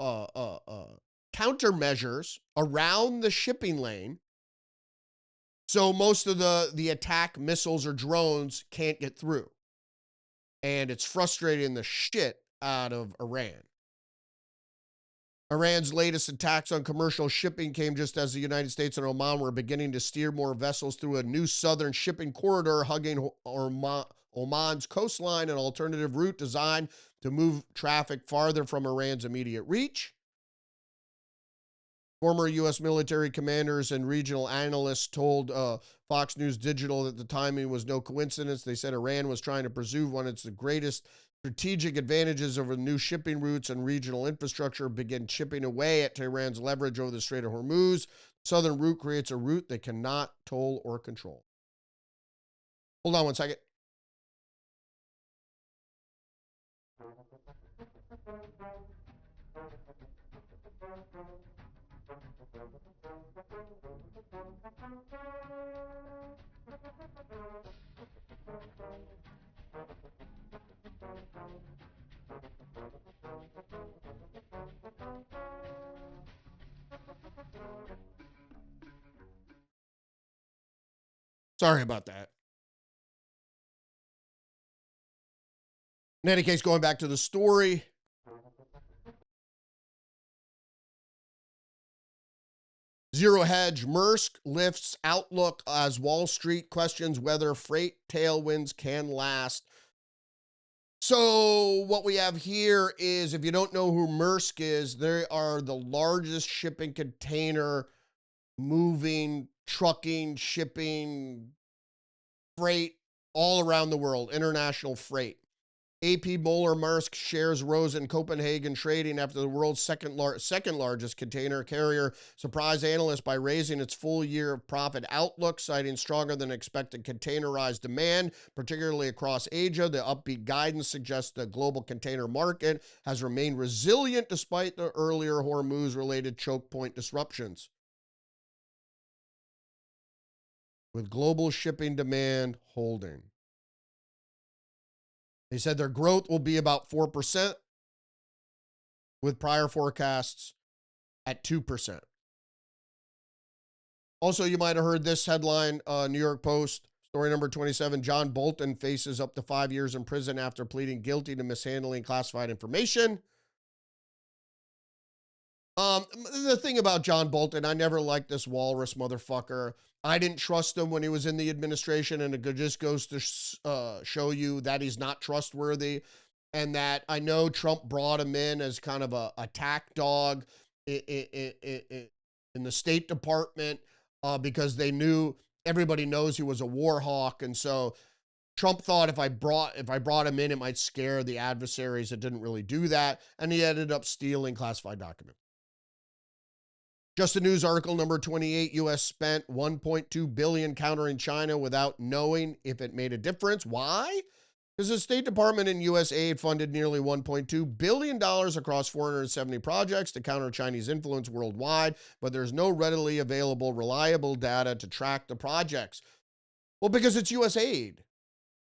countermeasures around the shipping lane. So most of the attack missiles or drones can't get through. And it's frustrating the shit out of Iran. Iran's latest attacks on commercial shipping came just as the United States and Oman were beginning to steer more vessels through a new southern shipping corridor hugging Oman's coastline, an alternative route designed to move traffic farther from Iran's immediate reach. Former U.S. military commanders and regional analysts told Fox News Digital that the timing was no coincidence. They said Iran was trying to preserve one of its greatest strategic advantages over new shipping routes and regional infrastructure, begin chipping away at Tehran's leverage over the Strait of Hormuz. Southern route creates a route they cannot toll or control. Hold on one second. Sorry about that. In any case, going back to the story, Zero Hedge, Maersk lifts outlook as Wall Street questions whether freight tailwinds can last. So what we have here is, if you don't know who Maersk is, they are the largest shipping container moving, trucking, shipping, freight all around the world, international freight. AP Moller Maersk shares rose in Copenhagen trading after the world's second largest container carrier surprised analysts by raising its full year profit outlook, citing stronger than expected containerized demand, particularly across Asia. The upbeat guidance suggests the global container market has remained resilient despite the earlier Hormuz-related choke point disruptions, with global shipping demand holding. They said their growth will be about 4%, with prior forecasts at 2%. Also, you might have heard this headline, New York Post, story number 27, John Bolton faces up to 5 years in prison after pleading guilty to mishandling classified information. The thing about John Bolton, I never liked this walrus motherfucker. I didn't trust him when he was in the administration, and it just goes to show you that he's not trustworthy, and that I know Trump brought him in as kind of a attack dog in the State Department because they knew, everybody knows he was a war hawk, and so Trump thought if I brought him in, it might scare the adversaries. It didn't really do that, and he ended up stealing classified documents. Just a news article number 28, U.S. spent $1.2 billion countering China without knowing if it made a difference. Why? Because the State Department and U.S. aid funded nearly $1.2 billion across 470 projects to counter Chinese influence worldwide, but there's no readily available, reliable data to track the projects. Well, because it's U.S. aid.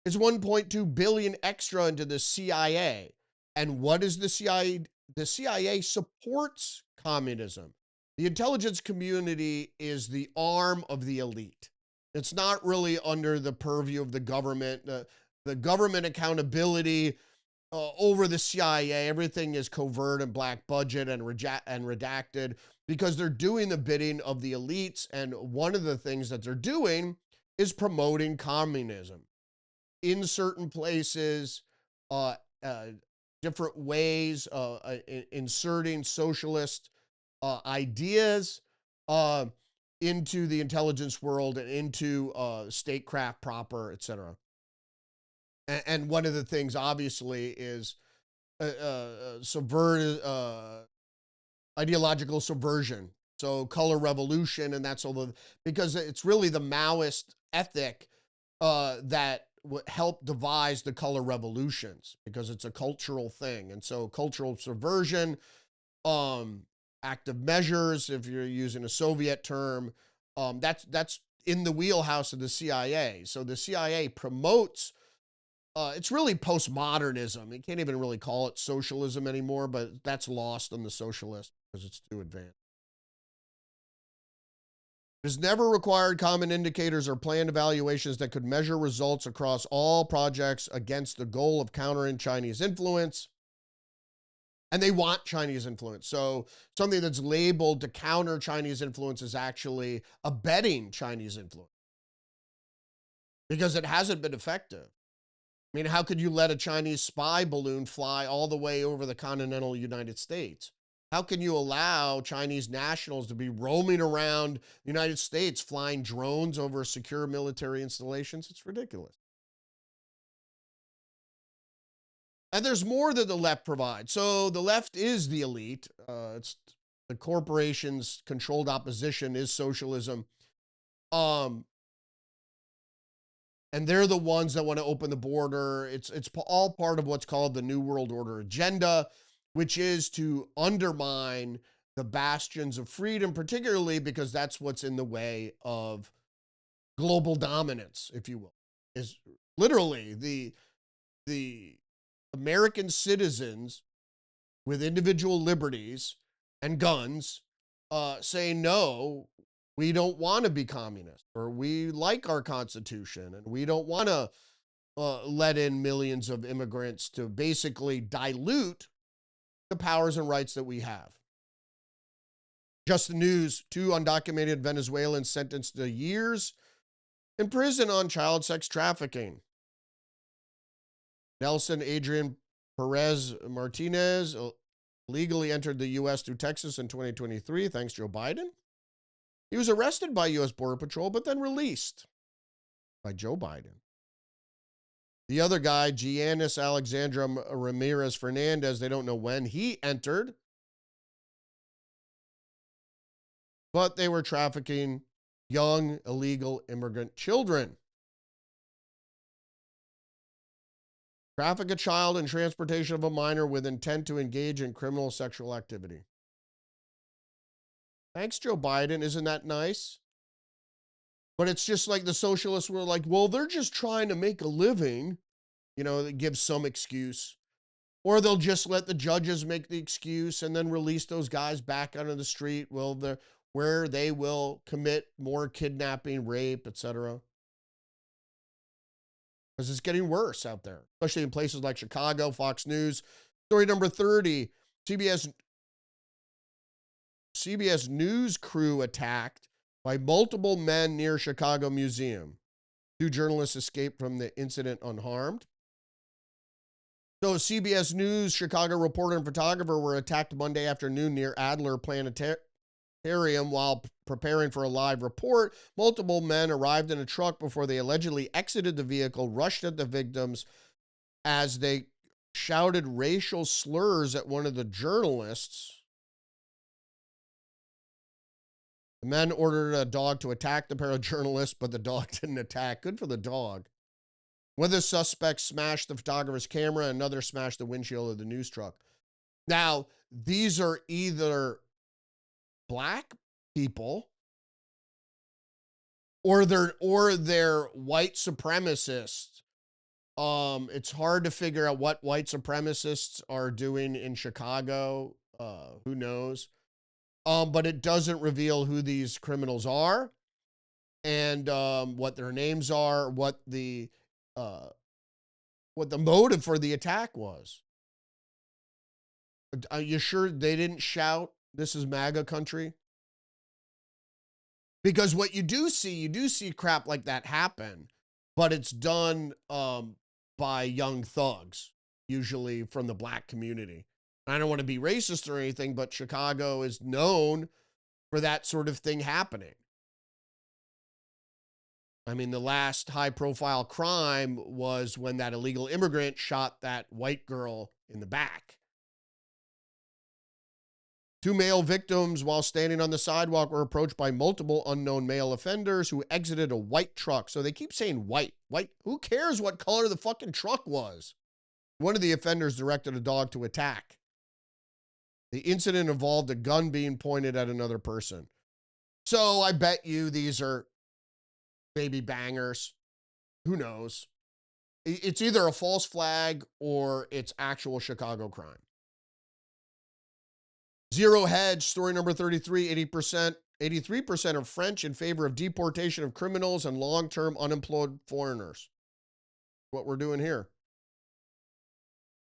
It's $1.2 billion extra into the CIA. And what is the CIA? The CIA supports communism. The intelligence community is the arm of the elite. It's not really under the purview of the government. The government accountability over the CIA, everything is covert and black budget and redacted because they're doing the bidding of the elites. And one of the things that they're doing is promoting communism in certain places, different ways, inserting socialist ideas into the intelligence world and into statecraft proper, etc. And one of the things, obviously, is ideological subversion. So color revolution, and that's all the, because it's really the Maoist ethic that helped devise the color revolutions, because it's a cultural thing. And so cultural subversion, active measures, if you're using a Soviet term, that's in the wheelhouse of the CIA. So the CIA promotes, it's really postmodernism. You can't even really call it socialism anymore, but that's lost on the socialist because it's too advanced. It has never required common indicators or planned evaluations that could measure results across all projects against the goal of countering Chinese influence. And they want Chinese influence. So something that's labeled to counter Chinese influence is actually abetting Chinese influence, because it hasn't been effective. I mean, how could you let a Chinese spy balloon fly all the way over the continental United States? How can you allow Chinese nationals to be roaming around the United States, flying drones over secure military installations? It's ridiculous. And there's more that the left provides. So the left is the elite. It's the corporations' controlled opposition is socialism. And they're the ones that want to open the border. It's all part of what's called the New World Order agenda, which is to undermine the bastions of freedom, particularly because that's what's in the way of global dominance, if you will, is literally the American citizens with individual liberties and guns saying, no, we don't want to be communist, or we like our Constitution, and we don't want to let in millions of immigrants to basically dilute the powers and rights that we have. Just the news, 2 undocumented Venezuelans sentenced to years in prison on child sex trafficking. Nelson Adrian Perez Martinez legally entered the U.S. through Texas in 2023, thanks to Joe Biden. He was arrested by U.S. Border Patrol, but then released by Joe Biden. The other guy, Giannis Alexandra Ramirez Fernandez, they don't know when he entered, but they were trafficking young illegal immigrant children. Traffic a child and transportation of a minor with intent to engage in criminal sexual activity. Thanks, Joe Biden. Isn't that nice? But it's just like the socialists were like, well, they're just trying to make a living. You know, that gives some excuse. Or they'll just let the judges make the excuse and then release those guys back onto the street where they will commit more kidnapping, rape, etc. Because it's getting worse out there, especially in places like Chicago. Fox News. Story number 30, CBS News crew attacked by multiple men near Chicago Museum. 2 journalists escaped from the incident unharmed. So CBS News Chicago reporter and photographer were attacked Monday afternoon near Adler Planetarium while preparing for a live report. Multiple men arrived in a truck before they allegedly exited the vehicle, rushed at the victims as they shouted racial slurs at one of the journalists. The men ordered a dog to attack the pair of journalists, but the dog didn't attack. Good for the dog. One of the suspects smashed the photographer's camera, another smashed the windshield of the news truck. Now, these are either black people or they're white supremacists. It's hard to figure out what white supremacists are doing in Chicago. Who knows? But it doesn't reveal who these criminals are and what their names are, what the motive for the attack was. Are you sure they didn't shout, "This is MAGA country"? Because what you do see crap like that happen, but it's done by young thugs, usually from the black community. And I don't want to be racist or anything, but Chicago is known for that sort of thing happening. I mean, the last high-profile crime was when that illegal immigrant shot that white girl in the back. 2 male victims while standing on the sidewalk were approached by multiple unknown male offenders who exited a white truck. So they keep saying white. White. Who cares what color the fucking truck was? One of the offenders directed a dog to attack. The incident involved a gun being pointed at another person. So I bet you these are baby bangers. Who knows? It's either a false flag or it's actual Chicago crime. Zero hedge, story number 33, 83% are French in favor of deportation of criminals and long-term unemployed foreigners. What we're doing here.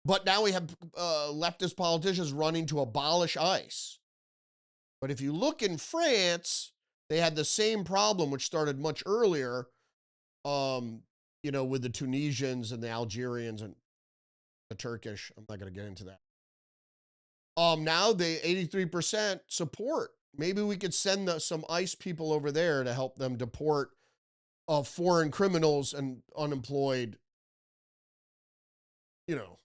But now we have leftist politicians running to abolish ICE. But if you look in France, they had the same problem, which started much earlier, you know, with the Tunisians and the Algerians and the Turkish. I'm not going to get into that. Now the 83% support. Maybe we could send some ICE people over there to help them deport foreign criminals and unemployed, you know,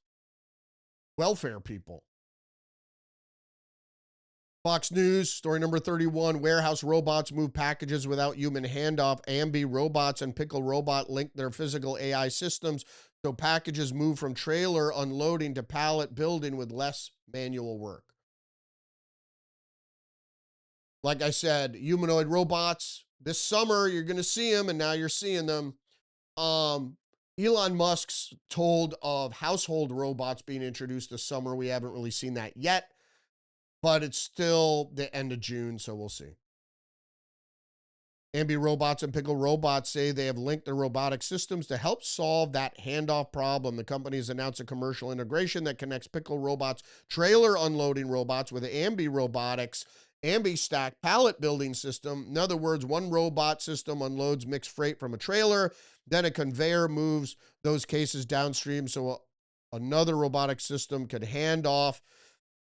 welfare people. Fox News, story number 31, warehouse robots move packages without human handoff. Ambi robots and Pickle Robot link their physical AI systems so packages move from trailer unloading to pallet building with less manual work. Like I said, humanoid robots, this summer you're going to see them, and now you're seeing them. Elon Musk's told of household robots being introduced this summer. We haven't really seen that yet, but it's still the end of June, so we'll see. Ambi Robots and Pickle Robots say they have linked their robotic systems to help solve that handoff problem. The company has announced a commercial integration that connects Pickle Robots' trailer unloading robots with Ambi Robotics' Ambi Stack pallet building system. In other words, one robot system unloads mixed freight from a trailer, then a conveyor moves those cases downstream so another robotic system could hand off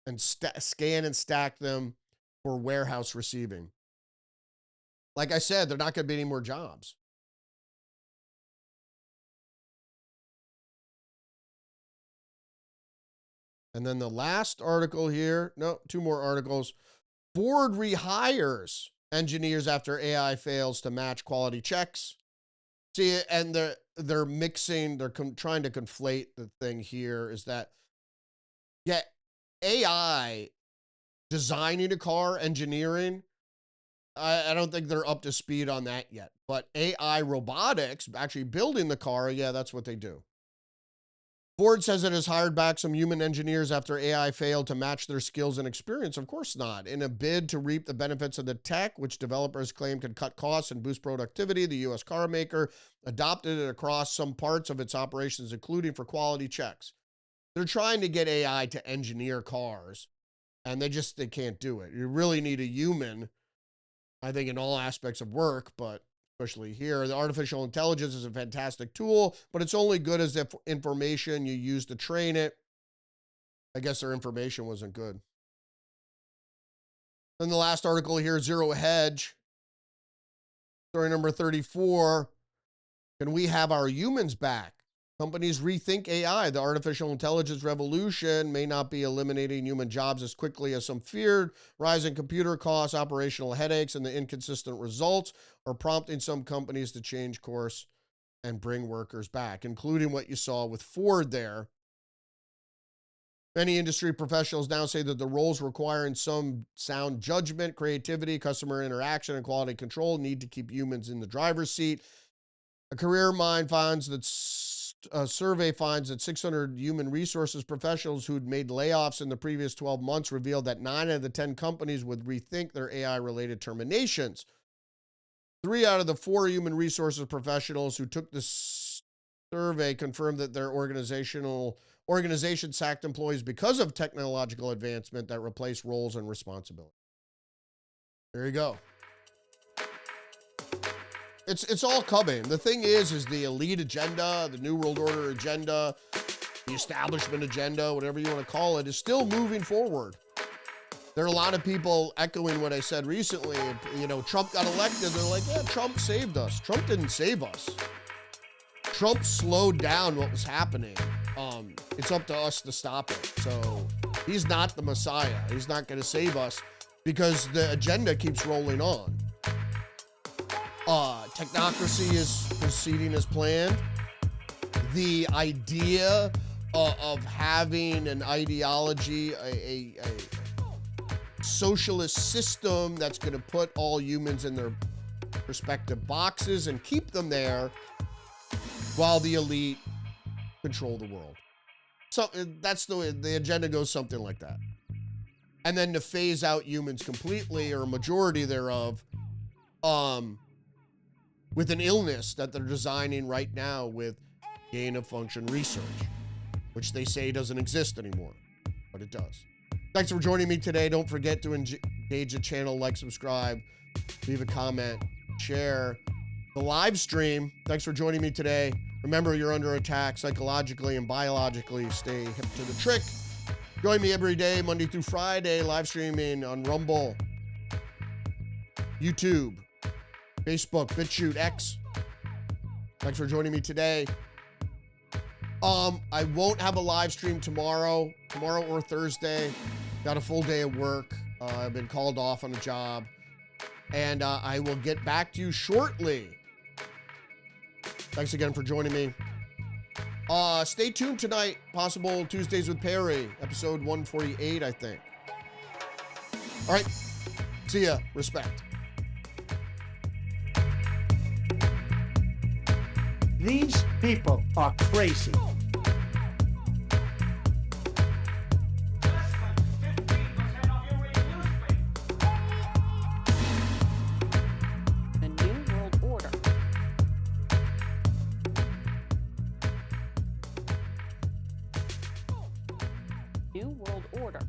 and scan and stack them for warehouse receiving. Like I said, they're not going to be any more jobs. And then the last article here, no, 2 more articles. Ford rehires engineers after AI fails to match quality checks. See, and they're mixing, they're trying to conflate the thing here is that, yeah, AI designing a car, engineering, I don't think they're up to speed on that yet. But AI robotics, actually building the car, yeah, that's what they do. Ford says it has hired back some human engineers after AI failed to match their skills and experience. Of course not. In a bid to reap the benefits of the tech, which developers claim can cut costs and boost productivity, the U.S. car maker adopted it across some parts of its operations, including for quality checks. They're trying to get AI to engineer cars, and they can't do it. You really need a human, I think, in all aspects of work, but especially here. The artificial intelligence is a fantastic tool, but it's only good as the information you use to train it. I guess their information wasn't good. Then the last article here, Zero Hedge. Story number 34. Can we have our humans back? Companies rethink AI. The artificial intelligence revolution may not be eliminating human jobs as quickly as some feared. Rising computer costs, operational headaches, and the inconsistent results are prompting some companies to change course and bring workers back, including what you saw with Ford there. Many industry professionals now say that the roles requiring some sound judgment, creativity, customer interaction, and quality control need to keep humans in the driver's seat. A career mind finds that a survey finds that 600 human resources professionals who'd made layoffs in the previous 12 months revealed that 9 out of the 10 companies would rethink their AI-related terminations. 3 out of the 4 human resources professionals who took this survey confirmed that their organization sacked employees because of technological advancement that replaced roles and responsibilities. There you go. It's all coming. The thing is the elite agenda, the New World Order agenda, the establishment agenda, whatever you want to call it, is still moving forward. There are a lot of people echoing what I said recently. You know, Trump got elected. They're like, yeah, Trump saved us. Trump didn't save us. Trump slowed down what was happening. It's up to us to stop it. So he's not the Messiah. He's not going to save us because the agenda keeps rolling on. Technocracy is proceeding as planned. The idea of having an ideology, a socialist system that's going to put all humans in their respective boxes and keep them there while the elite control the world. So that's the way the agenda goes, something like that. And then to phase out humans completely, or a majority thereof, with an illness that they're designing right now with gain of function research, which they say doesn't exist anymore, but it does. Thanks for joining me today. Don't forget to engage the channel, like, subscribe, leave a comment, share the live stream. Thanks for joining me today. Remember, you're under attack psychologically and biologically. Stay hip to the trick. Join me every day, Monday through Friday, live streaming on Rumble, YouTube, Facebook, BitChute, X. Thanks for joining me today. I won't have a live stream tomorrow or Thursday. Got a full day of work. I've been called off on a job, and I will get back to you shortly. Thanks again for joining me. Stay tuned tonight. Possible Tuesdays with Perry, episode 148, I think. All right. See ya. Respect. These people are crazy. The New World Order. New World Order.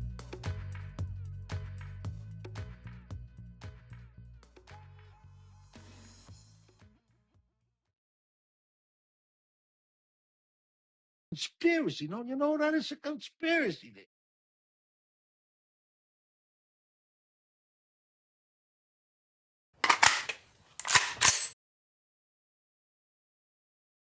Conspiracy. No, you know that is a conspiracy.